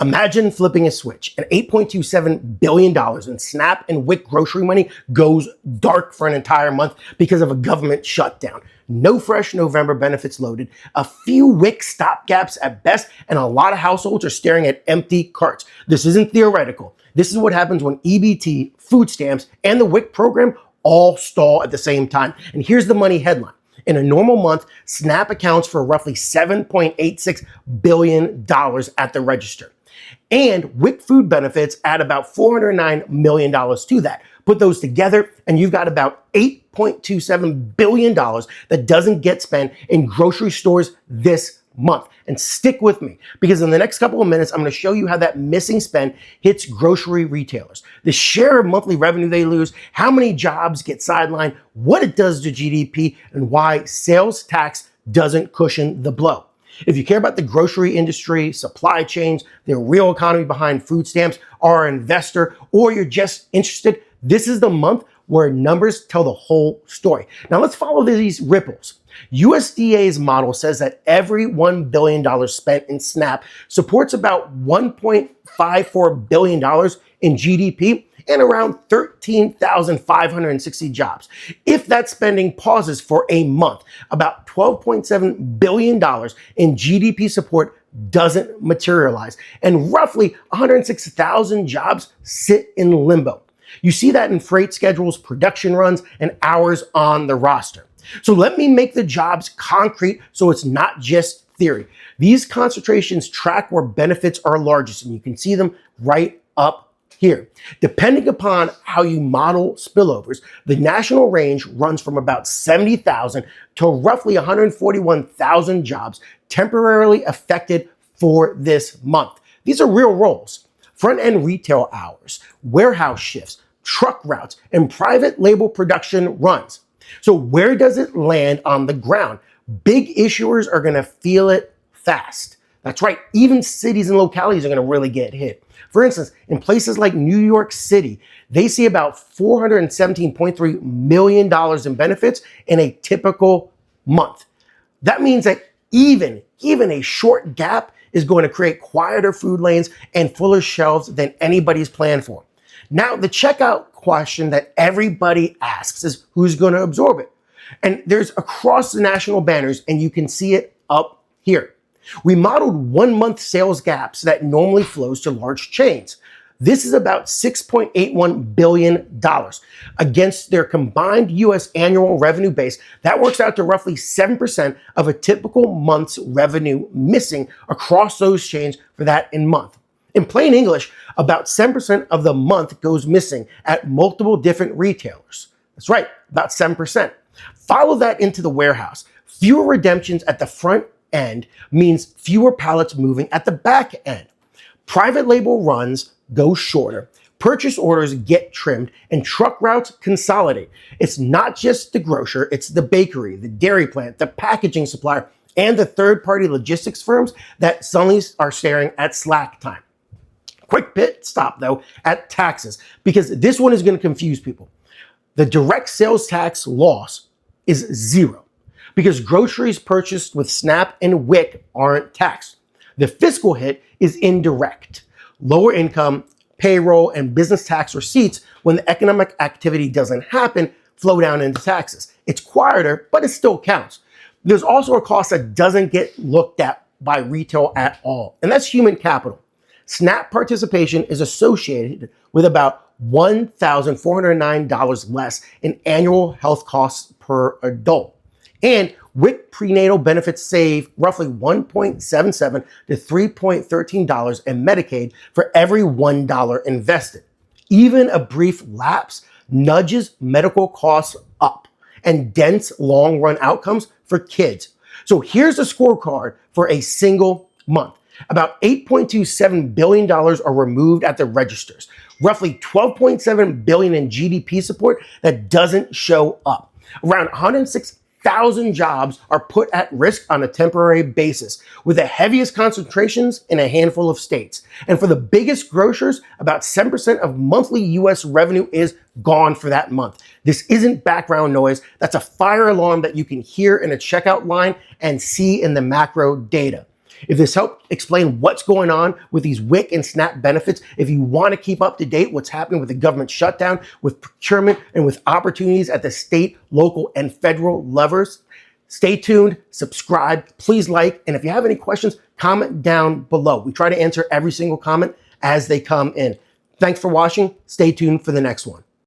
Imagine flipping a switch and $8.27 billion in SNAP and WIC grocery money goes dark for an entire month because of a government shutdown. No fresh November benefits loaded, a few WIC stopgaps at best, and a lot of households are staring at empty carts. This isn't theoretical. This is what happens when EBT, food stamps, and the WIC program all stall at the same time. And here's the money headline. In a normal month, SNAP accounts for roughly $7.86 billion at the register. And WIC food benefits add about $409 million to that. Put those together and you've got about $8.27 billion that doesn't get spent in grocery stores this month. And stick with me, because in the next couple of minutes, I'm going to show you how that missing spend hits grocery retailers, the share of monthly revenue they lose, how many jobs get sidelined, what it does to GDP, and why sales tax doesn't cushion the blow. If you care about the grocery industry, supply chains, the real economy behind food stamps, are an investor, or you're just interested, this is the month where numbers tell the whole story. Now let's follow these ripples. USDA's model says that every $1 billion spent in SNAP supports about $1.54 billion in GDP and around 13,560 jobs. If that spending pauses for a month, about $12.7 billion in GDP support doesn't materialize, and roughly 106,000 jobs sit in limbo. You see that in freight schedules, production runs, and hours on the roster. So let me make the jobs concrete so it's not just theory. These concentrations track where benefits are largest, and you can see them right up here. Depending upon how you model spillovers, the national range runs from about 70,000 to roughly 141,000 jobs temporarily affected for this month. These are real roles: front-end retail hours, warehouse shifts, truck routes, and private label production runs. So where does it land on the ground? Big issuers are going to feel it fast. That's right, even cities and localities are going to really get hit. For instance, in places like New York City, they see about $417.3 million in benefits in a typical month. That means that even a short gap is going to create quieter food lanes and fuller shelves than anybody's planned for. Now, the checkout question that everybody asks is who's going to absorb it? And there's across the national banners, and you can see it up here. We modeled 1 month sales gaps that normally flows to large chains. This is about $6.81 billion. Against their combined US annual revenue base, that works out to roughly 7% of a typical month's revenue missing across those chains for that in month. In plain English, about 7% of the month goes missing at multiple different retailers. That's right, about 7%. Follow that into the warehouse. Fewer redemptions at the front end means fewer pallets moving at the back end. Private label runs go shorter, purchase orders get trimmed, and truck routes consolidate. It's not just the grocer, it's the bakery, the dairy plant, the packaging supplier, and the third-party logistics firms that suddenly are staring at slack time. Quick pit stop, though, at taxes, because this one is going to confuse people. The direct sales tax loss is zero, because groceries purchased with SNAP and WIC aren't taxed. The fiscal hit is indirect. Lower income, payroll, and business tax receipts, when the economic activity doesn't happen, flow down into taxes. It's quieter, but it still counts. There's also a cost that doesn't get looked at by retail at all, and that's human capital. SNAP participation is associated with about $1,409 less in annual health costs per adult. And WIC prenatal benefits save roughly $1.77 to $3.13 in Medicaid for every $1 invested. Even a brief lapse nudges medical costs up and dents long-run outcomes for kids. So here's a scorecard for a single month. About $8.27 billion are removed at the registers. Roughly $12.7 billion in GDP support that doesn't show up. Around 106,000 jobs are put at risk on a temporary basis, with the heaviest concentrations in a handful of states. And for the biggest grocers, about 7% of monthly US revenue is gone for that month. This isn't background noise. That's a fire alarm that you can hear in a checkout line and see in the macro data. If this helped explain what's going on with these WIC and SNAP benefits, if you want to keep up to date what's happening with the government shutdown, with procurement, and with opportunities at the state, local, and federal levels, stay tuned, subscribe, please like, and if you have any questions, comment down below. We try to answer every single comment as they come in. Thanks for watching. Stay tuned for the next one.